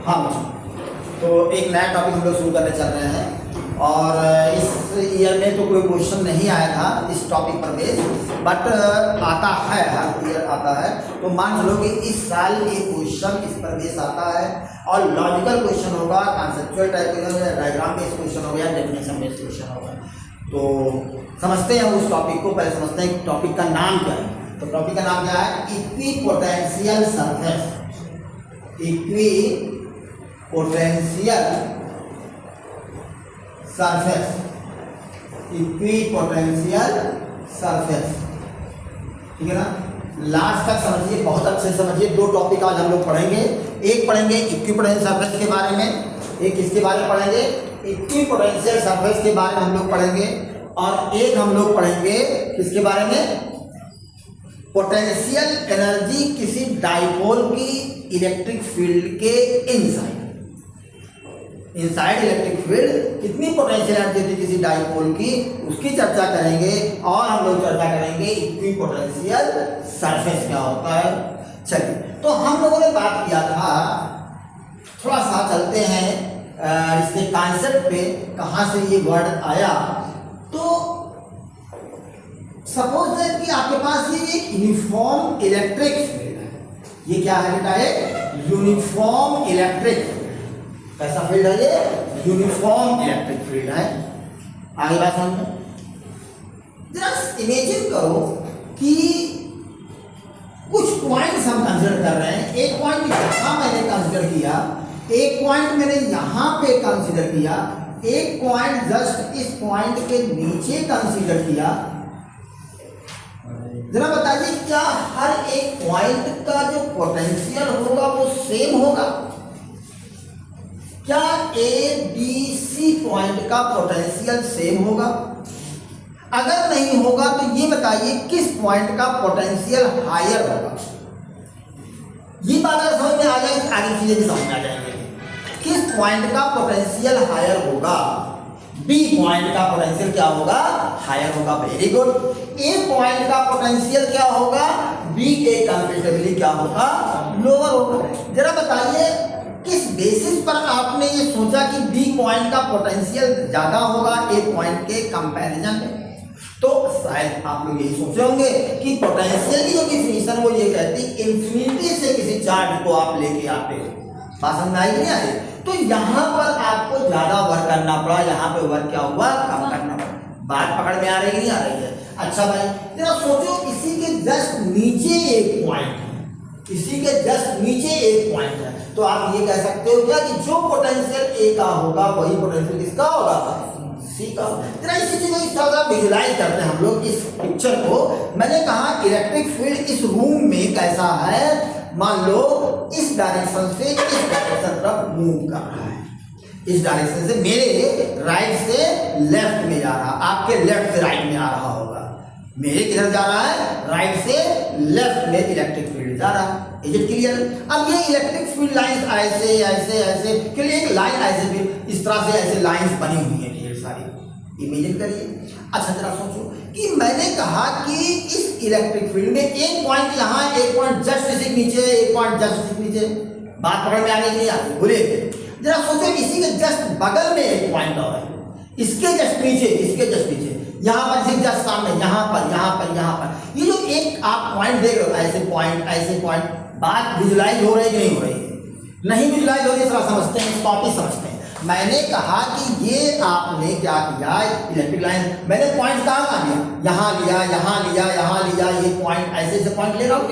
हाँ तो एक नया टॉपिक हम लोग शुरू करने चल रहे हैं और इस ईयर में तो कोई क्वेश्चन नहीं आया था इस टॉपिक पर बेस, बट आता है, हर ईयर आता है। तो मान चलो कि इस साल एक क्वेश्चन इस पर बेस आता है और लॉजिकल क्वेश्चन होगा, कॉन्सेप्चुअल टाइप का डायग्राम बेस्ड क्वेश्चन होगा या डेफिनेशन बेस्ड क्वेश्चन होगा। तो समझते हैं उस टॉपिक को, पहले समझते हैं कि टॉपिक का नाम क्या है। तो टॉपिक का नाम क्या है? Equipotential surface. Equipotential surface, equipotential surface, ठीक है ना। लास्ट तक समझिए, बहुत अच्छे से समझिए। दो टॉपिक आज हम लोग पढ़ेंगे। एक पढ़ेंगे इक्विपोटेंशियल सरफेस के बारे में, एक किसके बारे में पढ़ेंगे? इक्विपोटेंशियल सरफेस के बारे में हम लोग पढ़ेंगे, और एक हम लोग पढ़ेंगे किसके बारे में? पोटेंशियल एनर्जी किसी डाइपोल की इलेक्ट्रिक फील्ड के इनसाइड इलेक्ट्रिक फील्ड कितनी पोटेंशियल एनर्जी होती है किसी डाइपोल की, उसकी चर्चा करेंगे। और हम लोग चर्चा करेंगे इक्विपोटेंशियल सरफेस क्या होता है। चलिए, तो हम लोगों ने बात किया था, थोड़ा सा चलते हैं इसके कॉन्सेप्ट पे, कहाँ से ये वर्ड आया। तो सपोज दैट कि आपके पास ये एक यूनिफॉर्म इलेक्ट्रिक फील्ड है। ये क्या है बेटा? एक यूनिफॉर्म इलेक्ट्रिक फील्ड। कैसा फील्ड है ये? यूनिफॉर्म इलेक्ट्रिक फील्ड है। आगे बात समझ, जरा इमेजिन करो कि कुछ पॉइंट्स हम कंसीडर कर रहे हैं। एक पॉइंट यहां मैंने कंसीडर किया, एक पॉइंट मैंने यहां पे कंसीडर किया, एक पॉइंट जस्ट इस पॉइंट के नीचे कंसीडर किया। जरा बताइए, क्या हर एक पॉइंट का जो पोटेंशियल होगा वो सेम होगा? क्या ए बी सी पॉइंट का पोटेंशियल सेम होगा? अगर नहीं होगा तो ये बताइए किस पॉइंट का पोटेंशियल हायर होगा? ये बात अगर समझ में आ जाए, आगे चीजें भी समझ में आ जाएंगे। किस पॉइंट का पोटेंशियल हायर होगा? बी पॉइंट का पोटेंशियल क्या होगा? हायर होगा। Very good. ए पॉइंट का पोटेंशियल क्या होगा? बी के कंपैरेटिवली क्या होगा? लोअर होगा। जरा बताइए, किस बेसिस पर आपने ये सोचा कि बी पॉइंट का पोटेंशियल ज्यादा होगा ए पॉइंट के कंपैरिजन में? तो शायद आप लोग यही सोचे होंगे कि पोटेंशियल की जो डिफिनीशन वो ये कहती है इंफिनिटी से किसी चार्ज को आप लेके आते हो। बात समझ में आई कि नहीं आई? तो यहाँ पर आपको ज्यादा वर्क करना पड़ा, यहाँ पे वर्क क्या हुआ? कम करना पड़ा। बात पकड़ में आ रही है नहीं आ रही है? अच्छा भाई, जरा सोचो, इसी के जस्ट नीचे एक पॉइंट है, इसी के जस्ट नीचे एक पॉइंट है। तो आप ये कह सकते हो क्या कि जो पोटेंशियल ए का होगा वही पोटेंशियल किसका होगा? सी का। जरा इसी चीज को इस तरह विजुलाइज करते हैं हम लोग इस पिक्चर को। मैंने कहा इलेक्ट्रिक फील्ड इस रूम में कैसा है? मान लो इस डायरेक्शन से इस डायरेक्शन तरफ मूव कर रहा है। इस डायरेक्शन से मेरे राइट से लेफ्ट में जा रहा, आपके लेफ्ट से राइट में आ रहा होगा। मेरे किधर जा रहा है? राइट से लेफ्ट में इलेक्ट्रिक फील्ड जा रहा है। Is it clear? अब ये इलेक्ट्रिक फील्ड लाइंस ऐसे ऐसे ऐसे के लिए एक लाइन ऐसे भी इस तरह से ऐसे लाइंस बनी हुई है ढेर सारी। इमेजिन करिए। अच्छा जरा सोचो कि मैंने कहा कि इस इलेक्ट्रिक फील्ड में एक पॉइंट यहाँ, एक पॉइंट जस्ट इसी नीचे, एक पॉइंट जस्ट इसी नीचे। बात पकड़ में आने की नहीं आती? बोलिए। जरा सोचो, इसी के जस्ट बगल में एक पॉइंट और है, इसके जस्ट नीचे, इसके जस्ट नीचे, यहाँ पर जस्ट सामने, यहाँ पर, यहाँ पर, यहाँ पर। ये जो एक आप पॉइंट देख रहे हो, ऐसे पॉइंट, ऐसे पॉइंट। बात विजुलाइज हो रही है कि नहीं हो रही है? नहीं विजुलाइज हो रही है। थोड़ा समझते हैं, टॉपिक समझते हैं। मैंने कहा कि ये आपने क्या किया, इलेक्ट्रिक लाइन मैंने पॉइंट कहाँ लिया? यहाँ लिया, यहाँ लिया, यहाँ लिया। ये पॉइंट ऐसे ऐसे पॉइंट ले रहा हूँ।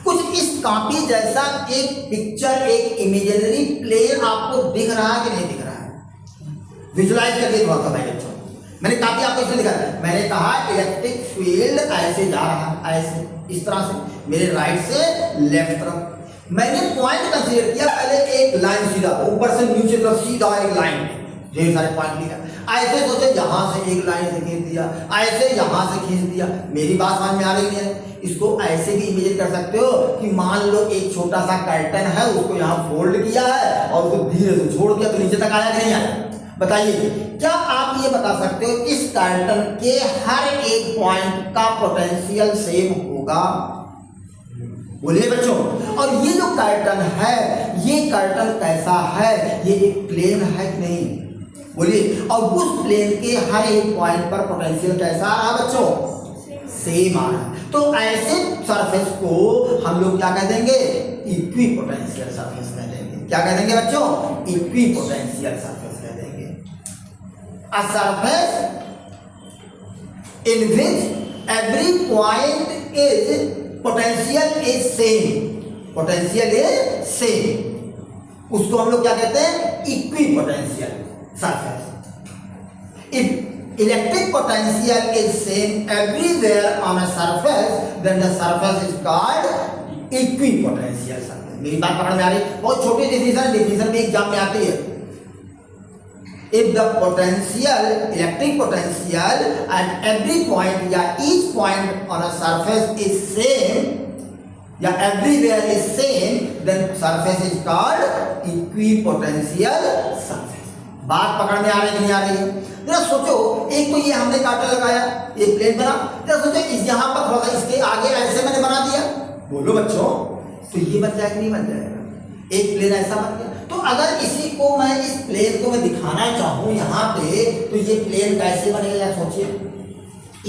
कुछ इस कॉपी जैसा एक पिक्चर, एक इमेजिनरी प्लेन आपको दिख रहा है कि नहीं दिख रहा है? विजुलाइज करके थोड़ा सा भाई। मैंने कॉपी आपको इसमें दिखा है। मैंने कहा इलेक्ट्रिक फील्ड ऐसे जा रहा है, ऐसे इस तरह से मेरे राइट से लेफ्ट तरफ। मैंने पॉइंट कंसीडर किया, पहले एक लाइन सीधा ऊपर से नीचे तरफ सीधा एक लाइन, ढेर सारे पॉइंट लिया। ऐसे सोचे यहाँ से एक लाइन से खींच दिया, ऐसे यहाँ से खींच दिया। मेरी बात समझ में आ रही है? इसको ऐसे भी इमेजिन कर सकते हो कि मान लो एक छोटा सा कर्टन है, उसको यहाँ फोल्ड किया है और उसको धीरे से छोड़ दिया, तो नीचे तक आया कि नहीं आया? बताइए, क्या आप ये बता सकते हो इस कर्टन के हर एक पॉइंट का पोटेंशियल सेम होगा। बोलिए बच्चों। और ये जो कर्टन है, ये कर्टन कैसा है, ये एक प्लेन है कि नहीं? बोलिए। और उस प्लेन के हर एक पॉइंट पर पोटेंशियल कैसा आ रहा बच्चों? सेम आ रहा है। तो ऐसे सरफेस को हम लोग क्या कह देंगे? इक्वी पोटेंशियल सरफेस कह देंगे। क्या कह देंगे बच्चों? इक्वी पोटेंशियल सरफेस कह देंगे। A surface in which every point is potential is same, potential is same, उसको हम लोग क्या कहते हैं? Equi potential surface. if electric potential is same everywhere on a surface, then the surface is called equipotential surface। मेरी बात पकड़ में आ रही? बहुत छोटी डिफिनेशन भी एग्जाम में आती है। If the potential, electric potential at every point या each point on a surface is same या everywhere is same, then surface is called equipotential surface। बात पकड़ में आ रही कि नहीं आ रही? जरा सोचो, एक तो ये हमने काटा लगाया, एक प्लेन बना। जरा सोचो इस यहाँ पर थोड़ा सा इसके आगे ऐसे मैंने बना दिया, बोलो बच्चों, तो ये बन जाएगा नहीं बन जाएगा? एक प्लेन ऐसा बन गया। तो अगर इसी को मैं, इस प्लेन को मैं दिखाना चाहूं यहाँ पे, तो ये प्लेन कैसे बनेगा? सोचिए,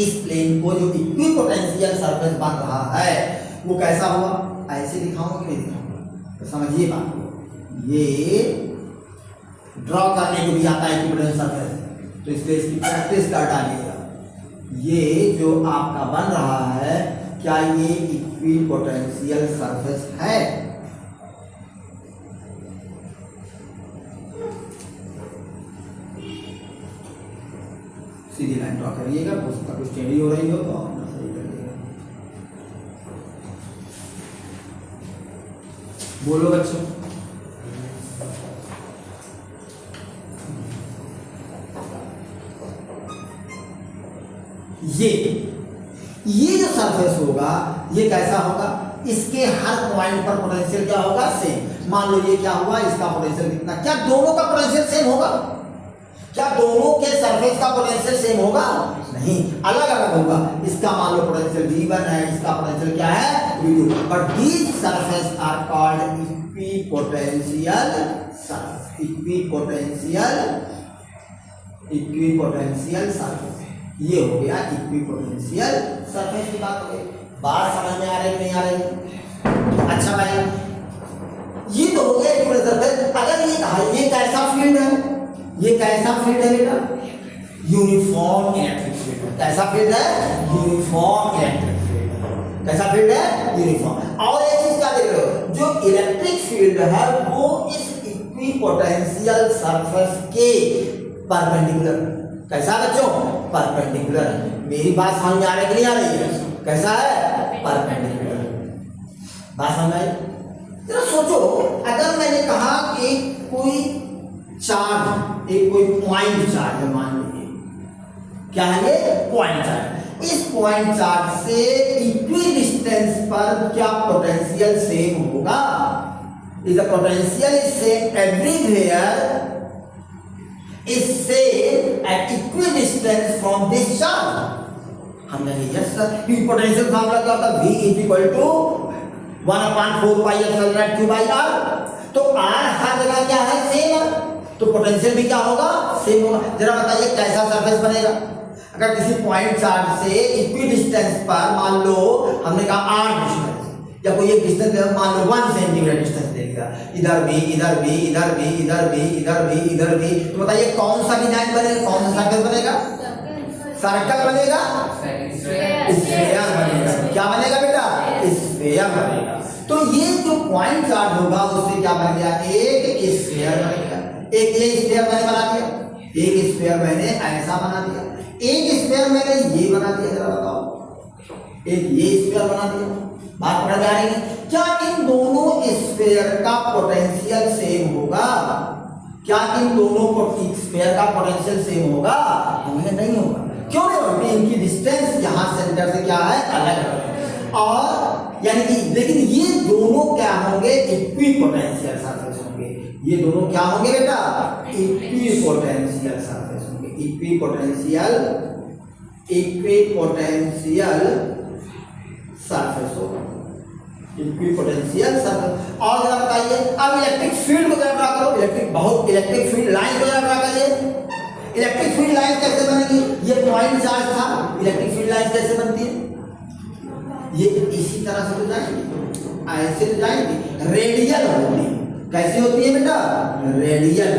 इस प्लेन को जो इक्विपोटेंशियल सरफेस बन रहा है वो कैसा होगा? ऐसे दिखाऊंगा कि नहीं दिखाऊंगा? तो समझिए बात को, ये ड्रॉ करने को भी आता है इक्विपोटेंशियल सरफेस, तो इसलिए इसकी प्रैक्टिस कर डालिएगा। ये जो आपका बन रहा है, क्या ये इक्विपोटेंशियल सरफेस है? सीधी लाइन ड्रॉ करिएगा, उसका कुछ टेढ़ी हो रही हो तो अपना सही करिएगा। बोलो बच्चों। ये जो सरफेस होगा, ये कैसा होगा? इसके हर पॉइंट पर पोटेंशियल क्या होगा? सेम। मान लो ये क्या हुआ, इसका पोटेंशियल कितना? क्या दोनों का पोटेंशियल सेम होगा? क्या दोनों के सरफेस का पोटेंशियल सेम होगा? नहीं, अलग अलग होगा। इसका मान लो पोटेंशियल V1 है, इसका पोटेंशियल क्या है? V2। But these surface are called equipotential surface. Equipotential surface, ये हो गया इक्विपोटेंशियल सरफेस की बात हो गई। बात समझ में आ रही नहीं आ रही? अच्छा भाई, ये तो हो गया इक्विपोटेंशियल सरफेस। अगर ये कहा, ये कैसा फील्ड है? ये कैसा फील्ड है बेटा? Uniform electric field. कैसा फील्ड है? Uniform electric field. कैसा फील्ड है? यूनिफॉर्म। और एक चीज क्या देख रहे हो, जो इलेक्ट्रिक फील्ड है वो इस इक्विपोटेंशियल सरफेस के परपेंडिकुलर। कैसा बच्चों? परपेंडिकुलर है। मेरी बात समझ में आ रही कि नहीं आ रही है? कैसा है? परपेंडिकुलर। बात समझ आई? जरा सोचो, अगर मैंने कहा कि कोई चार्ज, एक कोई पॉइंट चार्ज है, मान लीजिए, क्या है ये? Point charge. इस पॉइंट चार्ज से इक्वी डिस्टेंस पर क्या पोटेंशियल सेम होगा? Is the potential is same everywhere is same at equidistance from this charge. हमने यस सर, पोटेंशियल फॉर्मूला क्या होता है? V is equal to 1/4 pi epsilon naught Q by R। तो R हर जगह क्या है? सेम है, तो पोटेंशियल भी क्या होगा? सेम होगा। जरा बताइए कैसा सरफेस बनेगा? अगर किसी पॉइंट चार्ज से इक्वी डिस्टेंस पर, मान लो हमने कहा R डिस्टेंस, या कोई एक डिस्टेंस मान लो 1 सेंटीमीटर डिस्टेंस दे दिया, इधर भी, इधर भी, इधर भी, इधर भी, इधर भी, इधर भी, तो बताइए कौन सा डिजाइन बनेगा? कौन सा सरफेस बनेगा? सर्कल बनेगा? स्फीयर बनेगा। क्या बनेगा बेटा? स्फीयर बनेगा। तो ये जो पॉइंट चार्ज होगा उससे क्या बन गया? एक स्फीयर बनेगा। एक ये स्फीयर मैंने बना दिया, एक स्फीयर मैंने ऐसा बना दिया, एक स्फीयर मैंने ये बना दिया। जरा बताओ, एक ये स्फीयर बना दिया। बात पकड़ में आ रही है? क्या इन दोनों स्फीयर का पोटेंशियल सेम होगा? क्या इन दोनों स्फीयर का पोटेंशियल सेम होगा? नहीं होगा। क्यों नहीं होगा? इनकी डिस्टेंस यहाँ सेंटर से क्या है? अलग अलग। और यानी कि, लेकिन ये दोनों क्या होंगे? इक्विपोटेंशियल सरफेस होंगे। ये दोनों क्या होंगे बेटा? इक्विपोटेंशियल सरफेस होंगे। इक्विपोटेंशियल सरफेस होगा, इक्विपोटेंशियल सरफेस। और जरा बताइए अब इलेक्ट्रिक फील्ड को जरा ड्रा करो, इलेक्ट्रिक फील्ड लाइन को जरा ड्रा करिए। इलेक्ट्रिक फील्ड लाइन कैसे बनेगी? ये पॉइंट चार्ज था, इलेक्ट्रिक फील्ड लाइन कैसे बनती है? ये इसी तरह से तो जाएंगी, ऐसे तो जाएंगी, रेडियल होगी। कैसी होती है बेटा? रेडियल।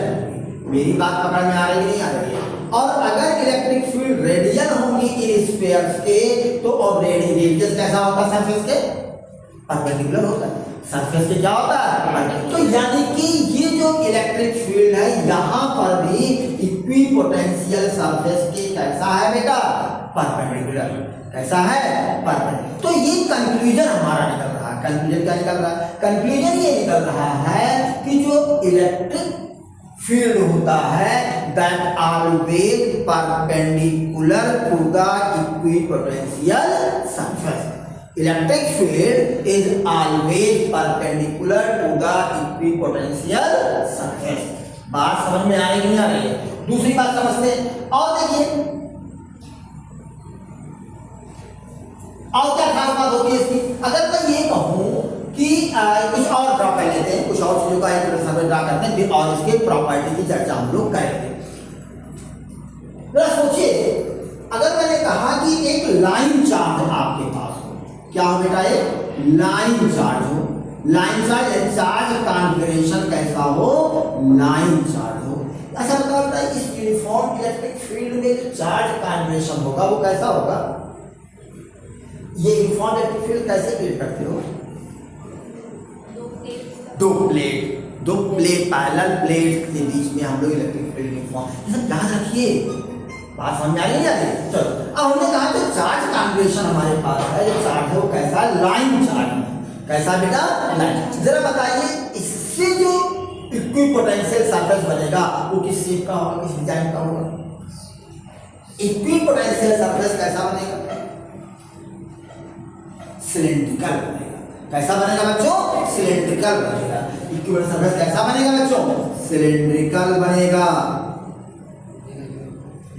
मेरी बात पकड़ में आ रही है नहीं आ रही है? और अगर इलेक्ट्रिक फील्ड रेडियल होंगी इन स्फीयर्स के, तो और रेडियस कैसा होता है? सरफेस के परपेंडिकुलर होता है। सरफेस के क्या होता है? तो यानी कि ये जो इलेक्ट्रिक फील्ड है यहाँ पर भी इक्विपोटेंशियल सरफेस के कैसा है बेटा? परपेंडिकुलर। कैसा है? परपेंडिकुलर। तो ये कंक्लूजन हमारा निकल रहा है। कंक्लूजन क्या निकल रहा है? कंक्लूजन ये निकल रहा है कि जो इलेक्ट्रिक फील्ड होता है that always perpendicular to the equipotential surface. Electric field is always perpendicular to the equipotential surface. बात समझ में आ रही नहीं आ रही है? दूसरी बात समझते हैं और देखिए, और क्या खास बात होती है इसकी? अगर मैं ये कहूं कि कुछ और ड्रा कर लेते हैं, कुछ और चीजों का एक ड्रा करते हैं, फिर और इसके प्रॉपर्टी की चर्चा हम लोग करेंगे। जरा सोचिए, अगर मैंने कहा कि एक लाइन चार्ज आपके पास हो, क्या हो बेटा? एक लाइन चार्ज हो। लाइन चार्ज, चार्ज कॉन्फिगरेशन कैसा हो? लाइन चार्ज हो। अच्छा बताओ बेटा, इस यूनिफॉर्म इलेक्ट्रिक फील्ड में जो चार्ज कॉन्फिगरेशन होगा वो कैसा होगा? ये यूनिफॉर्म इलेक्ट्रिक फील्ड कैसे क्रिएट करते हो? दो प्लेट पैरेलल प्लेट के बीच में हम लोग इलेक्ट्रिक फील्ड यूनिफॉर्म। याद रखिए, बात समझ आ रही है? चलो अब हमने कहा जो चार्ज कॉन्फिगरेशन हमारे पास है, जो चार्ज है वो कैसा? लाइन चार्ज है। कैसा बेटा? लाइन। जरा बताइए, इससे जो इक्विपोटेंशियल सरफेस बनेगा वो किस शेप का होगा, किस डिजाइन का होगा? इक्विपोटेंशियल सरफेस कैसा बनेगा? सिलेंड्रिकल बनेगा। कैसा बनेगा बच्चों? सिलेंड्रिकल बनेगा। इक्विपोटेंशियल सरफेस कैसा बनेगा बच्चों? सिलेंड्रिकल बनेगा।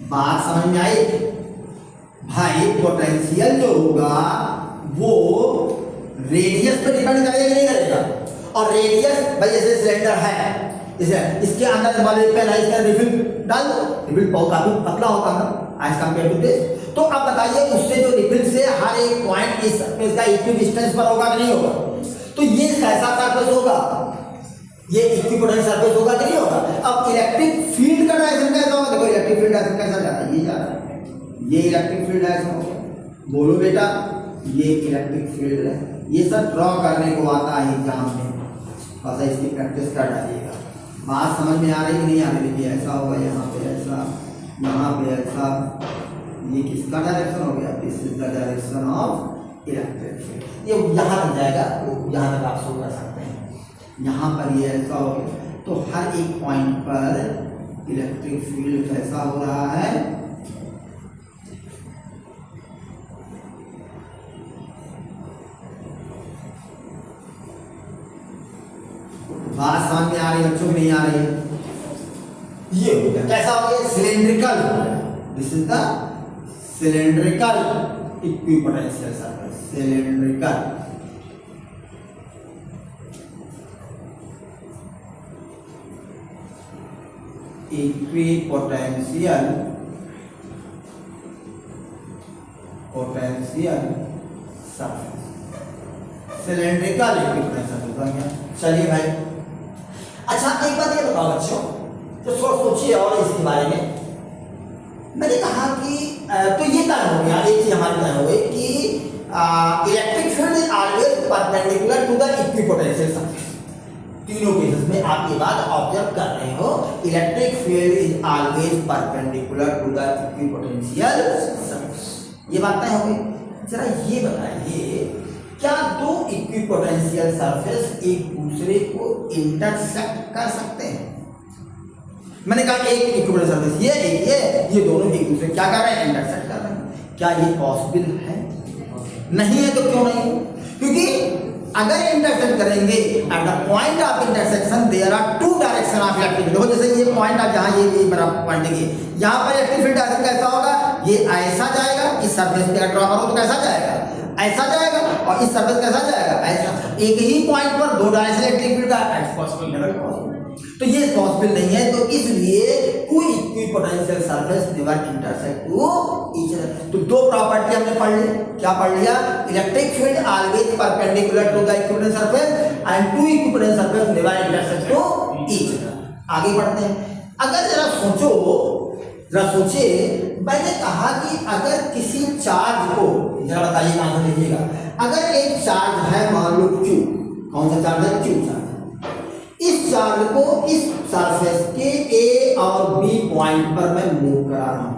बात समझ में आई? भाई पोटेंशियल जो होगा वो रेडियस पे डिपेंड करेगा कि नहीं करेगा? और रेडियस भाई जैसे सिलेंडर है, इसके अंदर मान लो पेन है, इसका रिफिल डाल दो, रिफिल काफी पतला होता है एज कंपेयर टू दिस। तो अब बताइए उससे जो रिफिल से हर एक पॉइंट इस सरफेस का इक्वी डिस्टेंस पर होगा कि नहीं होगा? तो ये कैसा सरफेस होगा? ये इक्विपोटेंशियल सरफेस होगा कि नहीं होगा? अब इलेक्ट्रिक फील्ड का डायरेक्शन कैसा होगा? देखो इलेक्ट्रिक फील्ड डायरेक्शन कैसा जा रहा है? ये जा रहा है, ये इलेक्ट्रिक फील्ड डायरेक्शन होगा। बोलो बेटा, ये इलेक्ट्रिक फील्ड है। ये सब ड्रॉ करने को आता है एग्जाम में, बस इसकी प्रैक्टिस कर डालिएगा। बात समझ में आ रही कि नहीं आ रही? देखिए ऐसा होगा, यहाँ पे ऐसा, यहाँ पे ऐसा। ये किसका डायरेक्शन हो गया? This is the direction of electric field. ये यहाँ तक जाएगा, यहाँ तक आप शो कर सकते हैं। यहाँ पर ये ऐसा हो गया, तो हर एक पॉइंट पर इलेक्ट्रिक फील्ड कैसा हो रहा है? बात समझ में आ रही है बच्चों की नहीं आ रही है? ये हो गया, कैसा हो गया? सिलेंड्रिकल हो गया। This is the cylindrical equipotential surface. Cylindrical equipotential surface, cylindrical equipotential surface. चलिए भाई, अच्छा एक बात ये बताओ बच्चों, तो सोचिए और इसके बारे में। मैंने कहा कि तो ये तय हो गया, एक चीज हमारी तय हो गई कि electric field is always perpendicular to the equipotential surface. तीनों केसेस में आप ये बात ऑब्जर्व कर रहे हो, electric field is always perpendicular to the equipotential surface. ये बात तय हो गई। जरा ये बताइए, क्या दो इक्विपोटेंशियल सरफेस एक दूसरे को इंटरसेक्ट कर सकते हैं? मैंने कहा एक इक्विपोटेंशियल सरफेस ये दोनों एक दूसरे क्या कर रहे हैं? इंटरसेक्ट कर रहे हैं। क्या ये पॉसिबल है? नहीं है तो क्यों नहीं? क्योंकि अगर इंटरसेक्ट करेंगे at the point of intersection there are two direction of electric field. जैसे ये पॉइंट आप जहां ये मेरा पॉइंट देखिए, यहाँ पर इलेक्ट्रिक फील्ड डायरेक्शन कैसा होगा? ये ऐसा जाएगा, इस सरफेस पे ड्रॉ करो तो कैसा जाएगा? ऐसा जाएगा और इस सरफेस कैसा जाएगा, ऐसा। एक ही पॉइंट पर दो डायरेक्शनल इलेक्ट्रिक फील्ड का पॉसिबल, तो ये पॉसिबल नहीं है। तो इसलिए कोई equipotential surface never intersect to each other. तो दो प्रॉपर्टी हमने पढ़ ली, क्या पढ़ लिया, electric field always perpendicular to the equipotential surface and two equipotential surface never intersect to each other. आगे बढ़ते हैं। अगर जरा सोचिए, मैंने कहा कि अगर किसी चार्ज को, जरा बताइए कहां से लीजिएगा, अगर एक चार्ज है मान लो Q, कौन सा चार्ज है, Q चार्ज। इस चार्ज को इस सरफेस के A और B पॉइंट पर मैं मूव करा रहा हूं,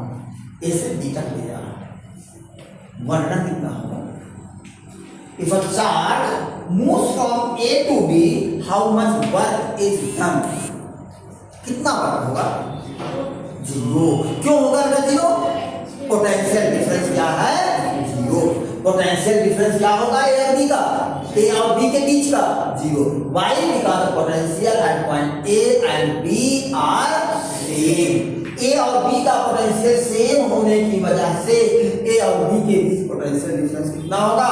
A से B तक ले जा रहा हूं, वर्णन कितना होगा, if a charge moves from A to B how much work is done, कितना वर्क होगा, जीरो। क्यों होगा बेटा जीरो, पोटेंशियल डिफरेंस क्या है, जीरो। पोटेंशियल डिफरेंस क्या होगा ए और बी का, ए और बी के बीच का, zero. Why because the potential at point A and B are same. A और बी का पोटेंशियल सेम होने की वजह से ए और बी के बीच पोटेंशियल डिफरेंस कितना होगा,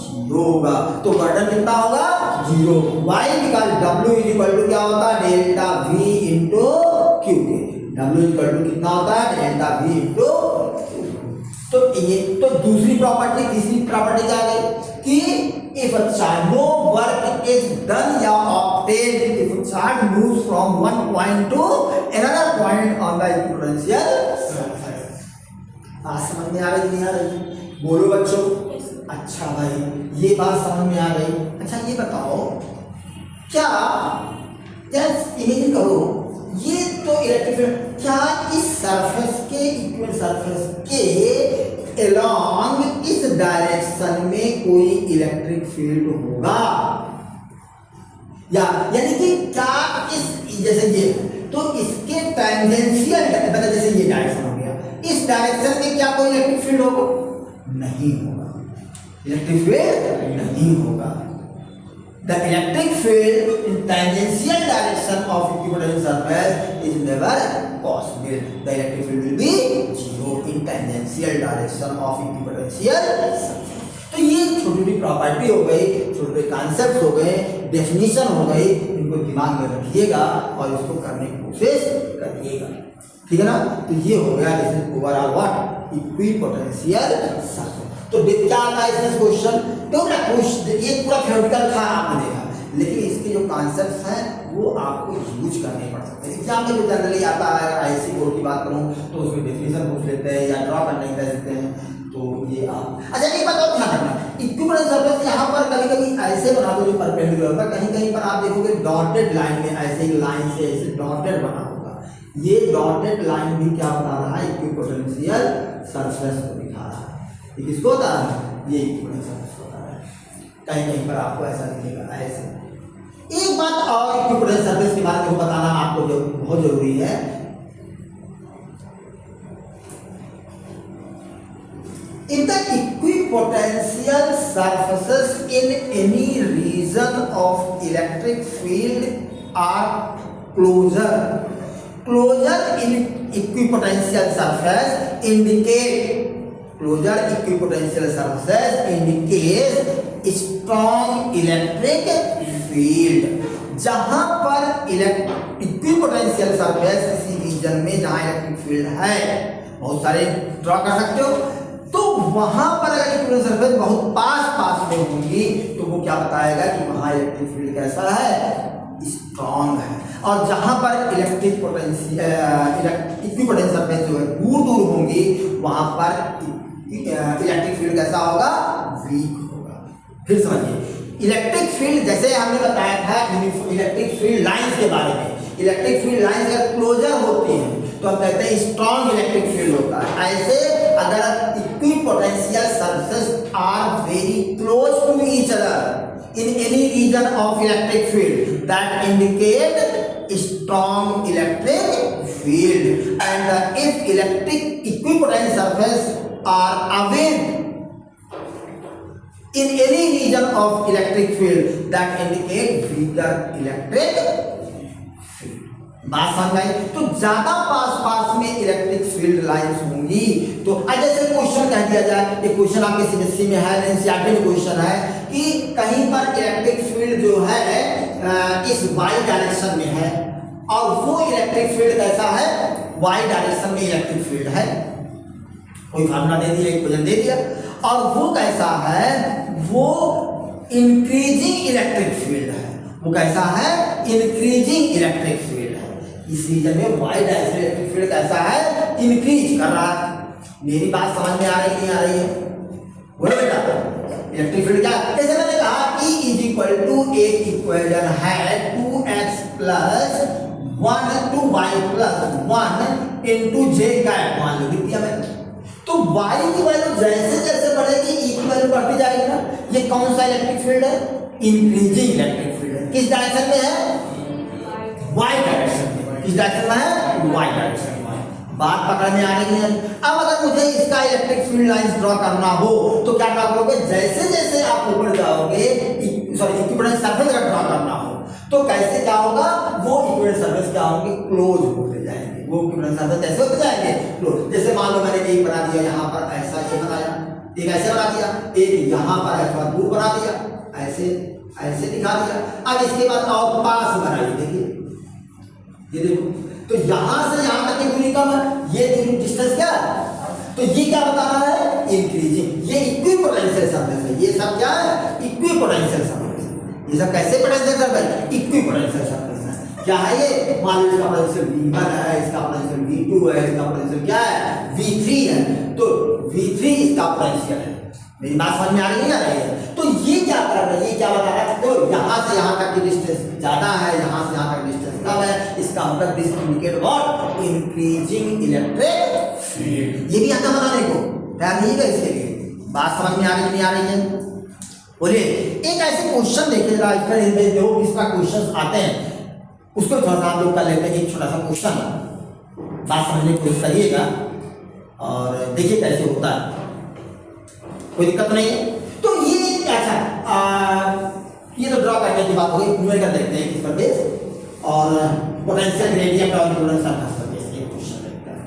जीरो होगा। तो वर्डन कितना होगा, zero. Why because W is equal to क्या होता है, डेल्टा वी इंटू क्यू के। W इक्वल टू कितना होता है, डेल्टा V इंटू। तो ये तो दूसरी प्रॉपर्टी, तीसरी प्रॉपर्टी क्या है कि if a charge no work is done या obtained if a charge moves from one point to another point on the equipotential surface. बात समझ में आ रही नहीं आ रही, बोलो बच्चों। अच्छा भाई ये बात समझ में आ गई। अच्छा ये बताओ, क्या इमेजिन करो, ये तो इलेक्ट्रिक फील्ड, क्या इस सरफेस के इक्विवेलेंट सरफेस के अलोंग इस डायरेक्शन में कोई इलेक्ट्रिक फील्ड होगा, या यानी कि क्या इस, जैसे ये, तो इसके टैंजेंशियल, मतलब जैसे ये डायरेक्शन हो गया, इस डायरेक्शन में क्या कोई इलेक्ट्रिक फील्ड होगा, नहीं होगा, इलेक्ट्रिक फील्ड नहीं होगा। The electric field in tangential direction of equipotential surface is never possible. The electric field will be zero in tangential direction of equipotential surface. तो ये छोटी छोटी प्रॉपर्टी हो गई, छोटे छोटे कॉन्सेप्ट हो गए, डेफिनेशन हो गई, इनको दिमाग में रखिएगा और इसको करने की कोशिश करिएगा, ठीक है ना। तो ये हो गया this is overall what, equipotential surface. तो क्या आता है इसमें क्वेश्चन, तो ना ये पूरा थ्योरेटिकल था आपने देखा, लेकिन इसके जो कॉन्सेप्ट्स हैं वो आपको यूज करने पड़ सकते हैं। एग्जाम में जो जनरली आता है, आईसी बोर्ड की बात करूं तो उसमें डेफिनेशन पूछ लेते हैं या ड्रॉ करने की देते हैं, तो ये आप। अच्छा एक बात और ध्यान रखना, इक्विपोटेंशियल सरफेस यहाँ पर कभी कभी ऐसे बना दो जो परपेंडिकुलर होगा, कहीं कहीं पर आप देखोगे डॉटेड लाइन में ऐसे एक लाइन से ऐसे डॉटेड बना होगा, ये डॉटेड लाइन भी क्या बता रहा है, इक्विपोटेंशियल सरफेस को दिखा रहा है। ये किसको होता है, ये इक्विपोटेंशियल सरफेस होता है। कहीं कहीं पर आपको ऐसा दिखेगा ऐसे। एक बात और इक्विपोटेंशियल सरफेस के बारे में बताना आपको जो बहुत जरूरी है, if the equipotential surfaces in any region of electric field are closure in equipotential surface indicate closure equipotential surfaces indicate strong electric field। जहां पर इक्विपोटेंशियल सरफेस किसी रीजन में जहां इलेक्ट्रिक फील्ड है, बहुत सारे ड्रॉ कर सकते हो, तो वहां पर अगर इक्विपोटेंशियल सरफेस बहुत पास में होंगी तो वो क्या बताएगा कि वहां इलेक्ट्रिक फील्ड कैसा है, स्ट्रॉन्ग है। और जहां पर इक्विपोटेंशियल सरफेस जो है दूर होंगी वहां पर इलेक्ट्रिक फील्ड कैसा होगा, वीक होगा। फिर समझिए, इलेक्ट्रिक फील्ड जैसे हमने बताया था इलेक्ट्रिक फील्ड लाइंस के बारे में, इलेक्ट्रिक फील्ड लाइंस अगर क्लोजर होती हैं तो हम कहते हैं स्ट्रॉन्ग इलेक्ट्रिक फील्ड होता है। ऐसे अगर equipotential surface are very close to each other in any region of electric field that indicate strong electric field, and if electric equipotential surface are away in any region of electric field that indicate weaker electric field। बात समझ आई। तो ज्यादा पास में electric field lines होंगी। तो जैसे question कह दिया जाए, ये क्वेश्चन आपके सीबीएसई में है, एनसीईआरटी में क्वेश्चन है कि कहीं पर इलेक्ट्रिक फील्ड जो है इस वाई डायरेक्शन में है और वो इलेक्ट्रिक फील्ड कैसा है, वाई डायरेक्शन में इलेक्ट्रिक फील्ड है, कोई फार्मूला दे दिया, इक्वेशन दे दिया, और वो कैसा है, वो इंक्रीजिंग इलेक्ट्रिक फील्ड है, वो कैसा है, इंक्रीजिंग इलेक्ट्रिक फील्ड है। इस रीजन में वाई डायरेक्शन इलेक्ट्रिक फील्ड कैसा है, इंक्रीज कर रहा है। मेरी बात समझ में आ रही नहीं आ रही है, बोलो बेटा। इलेक्ट्रिक फील्ड क्या, जैसे मैंने कहा E इज इक्वल टू एक इक्वेशन है 2x plus 1 2y plus 1 into J cap, मान लो दिया मैंने। तो y की वैल्यू जैसे जैसे बढ़ेगी E की वैल्यू बढ़ती जाएगी ना। ये कौन सा इलेक्ट्रिक फील्ड है, इंक्रीजिंग इलेक्ट्रिक फील्ड है। किस डायरेक्शन में है, y डायरेक्शन में। किस डायरेक्शन में है, y डायरेक्शन में। बात पकड़ में आ रही है। अब अगर मुझे इसका इलेक्ट्रिक फील्ड लाइंस ड्रॉ करना हो तो क्या ड्रॉ करोगे, जैसे जैसे आप ऊपर जाओगे, सॉरी इक्विवेलेंट सरफेस अगर ड्रॉ करना हो तो कैसे क्या होगा, वो इक्विवेलेंट सरफेस क्या होंगे, क्लोज होते जाएंगे। वो इक्विवेलेंट सरफेस कैसे होते जाएंगे, क्लोज। जैसे मान लो मैंने एक बना दिया यहाँ पर, ऐसा ये बनाया, एक ऐसे बना दिया, एक यहाँ पर ऐसा दूर बना दिया, ऐसे ऐसे दिखा दिया। अब इसके बाद और पास बनाइए, देखिए ये देखो, तो यहां से यहां तक की दूरी कम है, ये दूरी डिस्टेंस क्या है, तो ये क्या बता रहा है, इंक्रीजिंग। ये इक्विपोटेंशियल सरफेस है, ये सब क्या है, इक्विपोटेंशियल सरफेस है। ये सब कैसे पोटेंशियल सरफेस, इक्विपोटेंशियल सरफेस है। क्या है ये, मान लो इसका पोटेंशियल V1 है, इसका पोटेंशियल V2 है, इसका पोटेंशियल क्या है, V3 है। तो V3 इसका पोटेंशियल है। मेरी बात समझ में आ रही है। तो ये क्या कर रहा है, ये क्या बता रहा है, तो यहाँ से यहाँ तक की डिस्टेंस ज्यादा है, यहाँ से यहाँ तक डिस्टेंस कम है, इसका मतलब this indicate what, increasing electric field. ये भी आता बताने को ध्यान दीजिएगा, इसके लिए बात समझ में आ रही नहीं आ रही है, बोलिए। एक ऐसे क्वेश्चन देखिए जरा, इस पर देखो किस तरह क्वेश्चन आते हैं, उसको थोड़ा सा आप लोग कर लेते हैं। एक छोटा सा क्वेश्चन, बात समझने की कोशिश करिएगा और देखिए कैसे होता है, कोई दिक्कत नहीं है। तो ये क्या था, ये तो ड्रॉ करने की बात हो गई, न्यूमेरिकल देखते हैं किस पर बेस, और पोटेंशियल ग्रेडियंट और इक्विवेलेंट सरफेस पर बेस एक क्वेश्चन देखते हैं।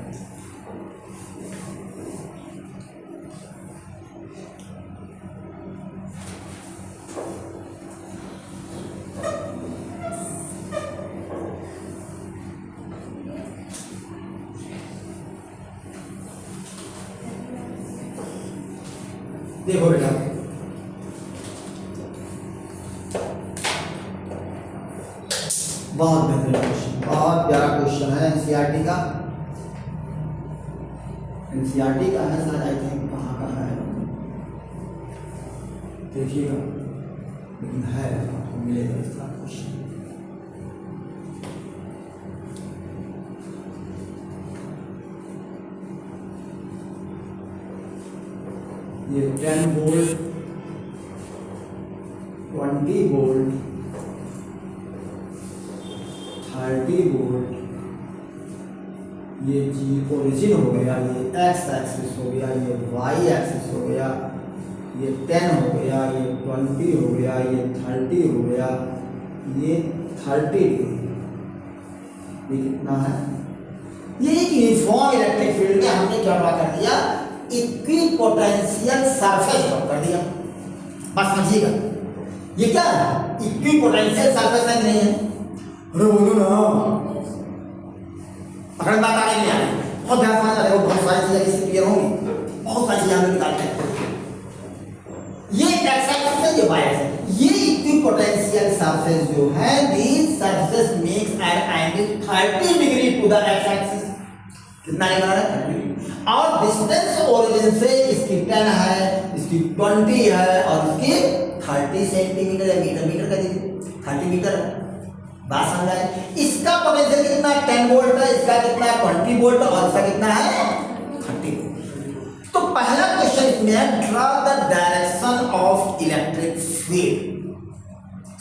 देखो बेटा, बहुत बेहतरीन क्वेश्चन, बहुत प्यारा क्वेश्चन है, एनसीईआरटी का। एनसीईआरटी का है सर, आई थिंक कहाँ का है देखिएगा, लेकिन है आपको मिलेगा इसका क्वेश्चन। ये 10 वोल्ट 20 वोल्ट 30 वोल्ट, ये जी ओरिजिन हो गया, ये एक्स एक्सिस हो गया, ये वाई एक्सिस हो गया, ये 10 हो गया, ये 20 हो गया, ये 30 हो गया, ये 30 डिग्री। ये कितना है, ये एक यूनिफॉर्म इलेक्ट्रिक फील्ड में हमने क्या ड्रॉ कर दिया, इक्विपोटेंशियल सरफेस ड्रॉ कर दिया। बस समझिएगा, ये क्या है, इक्विपोटेंशियल सरफेस है नहीं है, अरे बोलो ना, पकड़ बात आ रही है, बहुत ध्यान से देखो, बहुत सारी चीजें इससे क्लियर होंगी, बहुत सारी चीजें हम निकालते हैं। ये एक्स एक्सिस है, ये वाई एक्सिस, ये इक्विपोटेंशियल सरफेस जो है, this surface makes an angle 30 degree to the x axis. कितना एंगल है, और डिस्टेंस ओरिजिन से इसकी 10 है, इसकी 20 है, और इसकी 30 सेंटीमीटर या मीटर, मीटर का देखिए 30 मीटर है। बात समझाए, इसका पोटेंशियल कितना है, 10 वोल्ट है, इसका कितना है 20 वोल्ट, और इसका कितना है 30 वोल्ट। तो पहला क्वेश्चन इसमें है, draw the direction of electric field.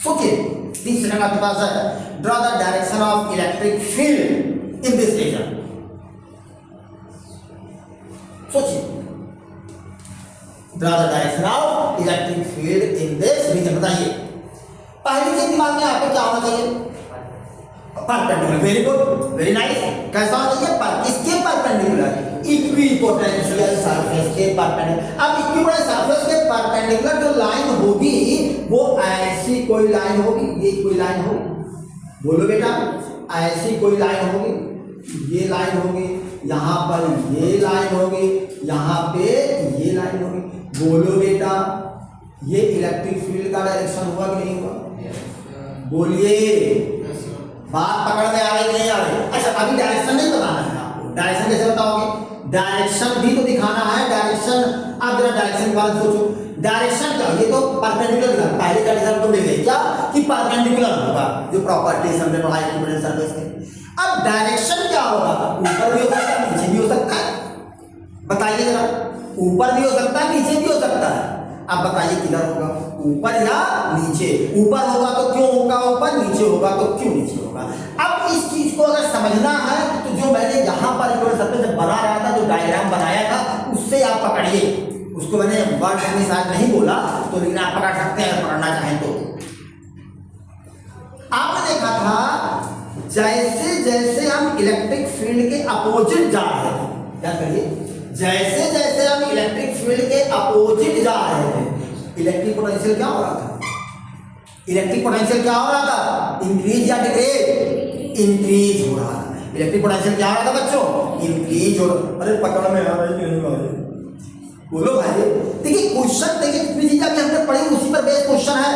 सोचिए, 30 सेकंड आपके पास है, draw the direction of electric field in this region. सोचिए, draw the direction of electric field in this region. बताइए, पहली चीज दिमाग में आपको क्या होना चाहिए, perpendicular, very good, very nice. कैसा होना चाहिए? पर किसके परपेंडिकुलर? इक्विपोटेंशियल सरफेस के परपेंडिकुलर। अब इक्विपोटेंशियल सरफेस के परपेंडिकुलर जो लाइन होगी वो ऐसी कोई लाइन होगी, ये कोई लाइन होगी, बोलो बेटा, ऐसी कोई लाइन होगी, ये लाइन होगी, यहाँ पर ये लाइन होगी, यहाँ पे ये लाइन होगी, बोलो बेटा, ये इलेक्ट्रिक फील्ड का डायरेक्शन हुआ कि नहीं हुआ? बोलिए, बात पकड़ में आ रही नहीं आ रही? अच्छा, अभी डायरेक्शन नहीं बताना है आपको, डायरेक्शन कैसे बताओगे? डायरेक्शन भी तो दिखाना है, डायरेक्शन। अब जरा डायरेक्शन के बारे में सोचो, डायरेक्शन क्या? ये तो परपेंडिकुलर दिखा, पहले कंडीशन तो मिल गई क्या कि परपेंडिकुलर होगा, जो प्रॉपर्टीज हमने पढ़ाई इक्विपोटेंशियल सरफेस के। अब डायरेक्शन क्या होगा? ऊपर भी हो सकता है, नीचे भी हो सकता है, बताइए जरा, ऊपर भी हो सकता है, नीचे भी हो सकता है। अब बताइए किधर होगा, ऊपर या नीचे? ऊपर होगा तो क्यों होगा ऊपर, नीचे होगा तो क्यों नीचे होगा? अब इस चीज को अगर समझना है तो जो मैंने यहाँ पर जब बना रहा था, जो डायग्राम बनाया था, उससे आप पकड़िए उसको। मैंने वर्ड में शायद नहीं बोला तो, लेकिन आप पकड़ सकते हैं पकड़ना चाहें तो। आपने देखा था जैसे जैसे हम इलेक्ट्रिक फील्ड के अपोजिट जा रहे थे, क्या करिए, जैसे जैसे हम इलेक्ट्रिक फील्ड के अपोजिट जा रहे थे, इलेक्ट्रिक पोटेंशियल क्या हो रहा था? इलेक्ट्रिक पोटेंशियल क्या हो रहा था? इंक्रीज या डिक्रीज? इंक्रीज हो रहा था। इलेक्ट्रिक पोटेंशियल क्या हो रहा था बच्चों? इंक्रीज हो रहा। अरे पकड़ में आ रही कि नहीं आ रही? बोलो भाई। देखिए क्वेश्चन, देखिए जितनी चीजें अभी हमने पढ़ी उसी पर बेस्ड क्वेश्चन है।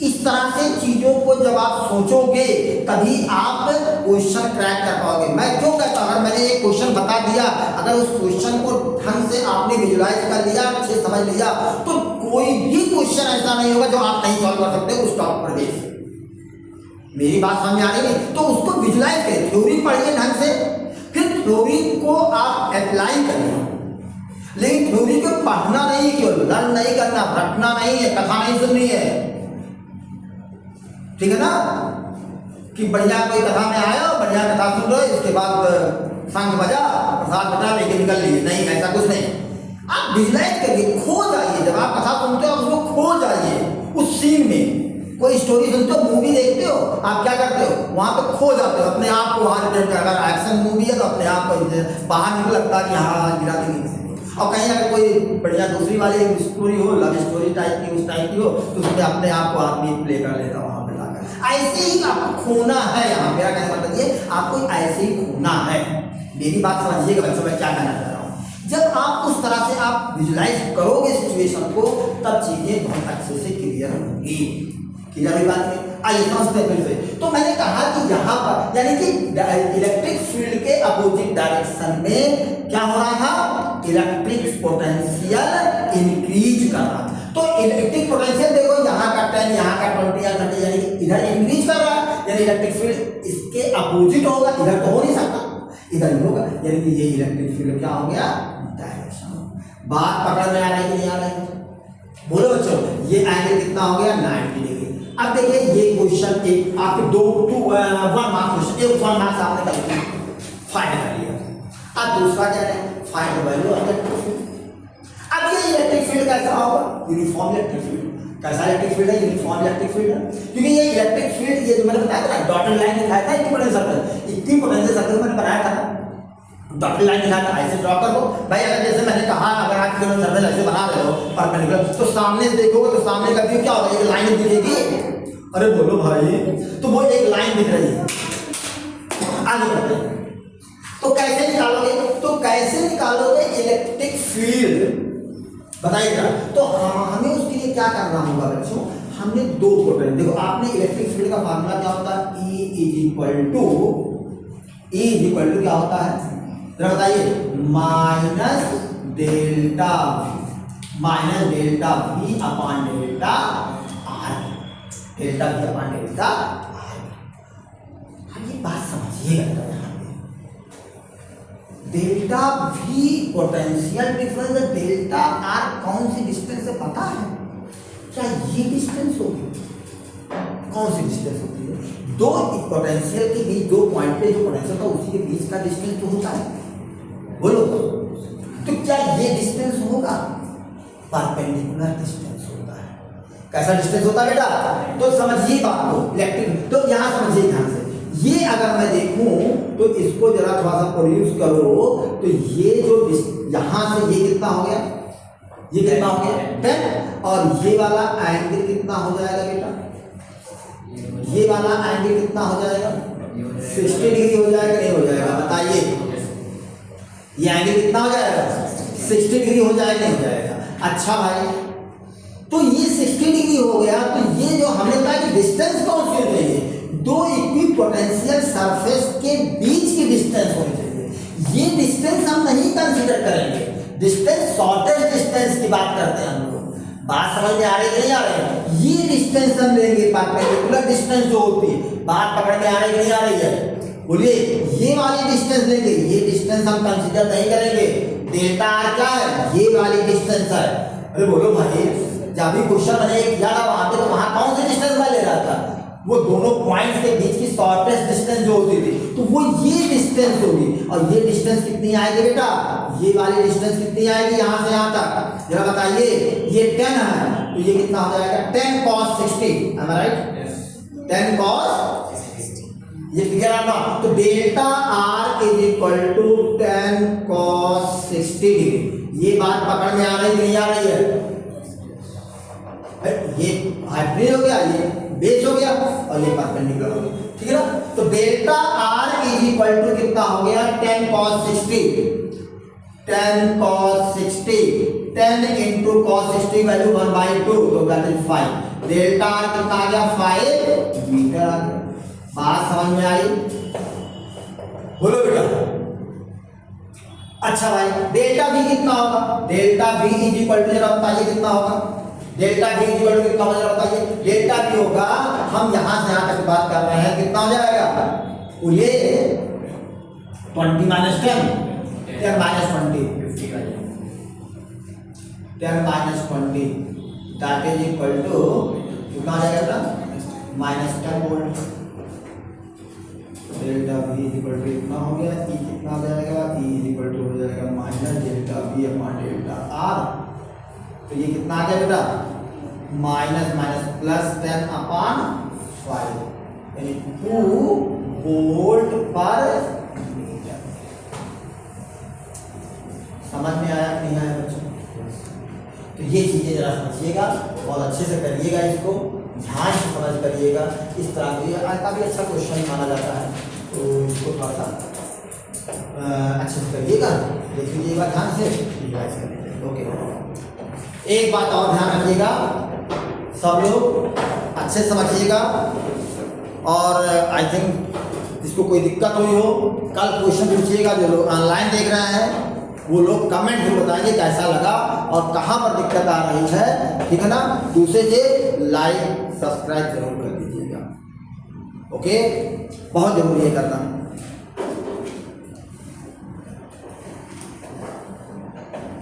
इस तरह से चीजों को जब आप सोचोगे तभी आप क्वेश्चन क्रैक कर पाओगे। मैं क्यों कहता हूं, अगर मैंने एक क्वेश्चन बता दिया, अगर उस क्वेश्चन को ढंग से आपने विजुलाइज कर लिया, अच्छे समझ लिया, तो कोई भी क्वेश्चन ऐसा नहीं होगा जो आप नहीं सॉल्व कर सकते उस टॉपिक पर बेस्ड। मेरी बात समझ आ रही है? तो उसको विजुलाइज करिए, थ्योरी पढ़िए ढंग से, फिर थ्योरी को आप अप्लाई करिए। लेकिन थ्योरी को पढ़ना नहीं, केवल लर्न नहीं करना, रटना नहीं है, कथा नहीं सुननी है, ठीक है ना? कि बढ़िया कोई कथा में आया, बढ़िया कथा सुन रहे, इसके बाद शंख बजा, प्रसाद बटा लेके निकल लिए, नहीं, ऐसा कुछ नहीं। आप विजुलाइज करिए, खो जाइए। जब आप कथा सुनते हो उसको खो जाइए उस सीन में। कोई स्टोरी सुनते हो, मूवी देखते हो, आप क्या करते हो, वहां पे खो जाते हो अपने आप को। वहां अगर एक्शन मूवी है तो अपने आप को बाहर निकल लगता है कि हाँ गिरा देंगे। और कहीं अगर कोई बढ़िया दूसरी वाली स्टोरी हो, लव स्टोरी टाइप की, उस टाइप की हो, तो उसमें अपने आप को आदमी प्ले कर लेता वहां पे लाकर। ऐसे ही आपको खोना है यहाँ। मेरा कहने का मतलब ये, आपको ऐसे ही खोना है। मेरी बात समझिएगा बच्चों, मैं क्या कहना चाह रहा हूँ। जब आप उस तरह से आप विजुलाइज करोगे सिचुएशन को, तब चीजें बहुत अच्छे से क्लियर होंगी। क्लियर हुई बात नहीं? आइए समझते हैं फिर से। तो मैंने कहा कि यहाँ पर यानी कि इलेक्ट्रिक फील्ड के अपोजिट डायरेक्शन में क्या हो रहा था? इलेक्ट्रिक पोटेंशियल इंक्रीज कर रहा था। तो इलेक्ट्रिक पोटेंशियल देखो, यहाँ का 10, यहाँ का 20 या 30, यानी इधर इंक्रीज कर रहा है, यानी इलेक्ट्रिक फील्ड इसके अपोजिट होगा, इधर तो हो नहीं सकता, इधर ही होगा। यानी कि ये इलेक्ट्रिक फील्ड क्या हो गया? डायरेक्शन। बात पकड़ में आ रही कि नहीं आ रही? बोलो बच्चों, ये एंगल कितना हो गया? 90 डिग्री। अब देखिए ये क्वेश्चन एक आपके 1 मार्क्स क्वेश्चन, एक 1 मार्क्स आपने कर लिया, फाइंड कर लिया। अब दूसरा क्या है? Find the value of electric field. अब ये इलेक्ट्रिक फील्ड कैसा होगा? Uniform electric field. कैसा इलेक्ट्रिक फील्ड है? यूनिफॉर्म इलेक्ट्रिक फील्ड है। क्योंकि ये इलेक्ट्रिक फील्ड, ये जो मैंने बताया था ना, डॉटेड लाइन दिखाया था इक्विपोटेंशियल सर्कल, इक्विपोटेंशियल सर्कल मैंने बनाया था, डॉटेड लाइन दिखाया था, ऐसे ड्रॉ कर दो भाई। अगर जैसे मैंने कहा, अगर आप इक्विपोटेंशियल सर्कल ऐसे बना रहे हो परपेंडिकुलर, तो सामने से देखोगे तो सामने का व्यू क्या होगा? एक लाइन दिखेगी। अरे बोलो भाई, तो वो एक लाइन दिख रही है। आगे बढ़ते हैं। तो कैसे निकालोगे? तो कैसे निकालोगे इलेक्ट्रिक फील्ड, बताइएगा। तो हमें उसके लिए क्या करना होगा बच्चों? हमने दो पोटेंशियल, देखो आपने इलेक्ट्रिक फील्ड का फार्मूला क्या होता है? E इज इक्वल टू क्या होता है? जरा बताइए, minus delta V upon delta R। Delta V upon delta R। अब ये बात समझिएगा, delta V potential difference, delta R कौन सी डिस्टेंस है पता है? क्या ये डिस्टेंस होगी? कौन सी डिस्टेंस होती है? दो पोटेंशियल के बीच, दो पॉइंट पे जो पोटेंशियल था उसी के बीच का डिस्टेंस तो होता है, बोलो। तो क्या ये डिस्टेंस होगा? परपेंडिकुलर डिस्टेंस होता है। कैसा डिस्टेंस होता है बेटा? तो समझिए बात को, इलेक्ट्रिक। तो यहां समझिए ध्यान से, ये अगर मैं देखूं तो इसको जरा थोड़ा सा प्रोड्यूस करो, तो ये जो यहां से ये कितना हो गया, ये कितना हो गया 10, और ये वाला एंगल कितना हो जाएगा बेटा, ये वाला एंगल कितना हो जाएगा 60 डिग्री हो जाएगा, नहीं हो जाएगा बताइए, ये एंगल कितना हो जाएगा 60 डिग्री हो जाएगा, नहीं हो जाएगा। अच्छा भाई, तो ये 60 डिग्री हो गया, तो ये जो हमने कहा कि डिस्टेंस कौन सी होनी चाहिए, दो इक्विपोटेंशियल सरफेस के बीच की डिस्टेंस होनी चाहिए। ये डिस्टेंस हम नहीं कंसीडर करेंगे, डिस्टेंस शॉर्टेस्ट डिस्टेंस की बात करते हैं हम लोग। बात समझ में आ रही है नहीं आ रही है? ये डिस्टेंस हम लेंगे, परपेंडिकुलर डिस्टेंस जो होती है, बात पकड़ में आ रही नहीं आ रही है, बोलिए। ये वाली डिस्टेंस लेंगे, ये डिस्टेंस हम कंसीडर नहीं करेंगे। डेल्टा आर क्या है, ये वाली डिस्टेंस है। अरे बोलो भाई, जब भी क्वेश्चन मैंने किया था वहां पे, तो वहां कौन सी डिस्टेंस मैं ले रहा था, वो दोनों पॉइंट्स के बीच की शॉर्टेस्ट डिस्टेंस जो होती थी, तो वो ये डिस्टेंस होगी। और ये डिस्टेंस कितनी आएगी बेटा, ये वाली डिस्टेंस कितनी आएगी यहां से यहां तक, जरा बताइए। ये 10 है, तो ये कितना हो जाएगा 10 cos 60, am I right? 10 cos, ये क्लियर है ना? तो delta r is equal to 10 cos 60 degree. ये बात पकड़ में आ रही नहीं आ रही है? ये हाइपोटेन्यूज हो गया, ये बेस हो गया, और ये परपेंडिकुलर हो गया, ठीक है ना? तो delta r is equal to कितना हो गया 10 cos 60, 10 cos 60, 10 into cos 60 value 1/2, तो दैट इज 5। डेल्टा आर कितना आ गया 5 मीटर आ गया। बात समझ में आई? बोलो बेटा। अच्छा भाई, डेल्टा v कितना होगा, delta v is equal to, जरा बताइए कितना होगा, delta v is equal to कितना होगा, जरा बताइए। डेल्टा v होगा, हम यहां से यहां तक बात कर रहे हैं, कितना हो जाएगा, ये 20 minus 10, 10 minus 20, 10 minus 20, that is equal to कितना हो जाएगा minus 10 volt. Delta v is equal to कितना हो गया, e कितना हो जाएगा, e इज इक्वल टू हो जाएगा minus delta v upon delta r। तो ये कितना आ गया बेटा, माइनस माइनस प्लस 10 अपॉन 5, यानी 2 वोल्ट पर मीटर। समझ में आया कि नहीं आया बच्चों? तो ये चीजें जरा समझिएगा, बहुत अच्छे से करिएगा, इसको ध्यान से समझ करिएगा। इस तरह के काफी अच्छा क्वेश्चन माना जाता है, तो इसको थोड़ा सा अच्छे से करिएगा, देख लीजिएगा ध्यान से, रिवाइज कर लीजिएगा। ओके, एक बात और ध्यान रखिएगा, सब लोग अच्छे से समझिएगा, और आई थिंक इसको कोई दिक्कत हुई हो, कल क्वेश्चन पूछिएगा। जो लोग ऑनलाइन देख रहे हैं वो लोग कमेंट में बताएंगे कैसा लगा और कहाँ पर दिक्कत आ रही है, ठीक है ना? दूसरे से लाइक सब्सक्राइब जरूर कर दीजिएगा, ओके? बहुत जरूरी है करना।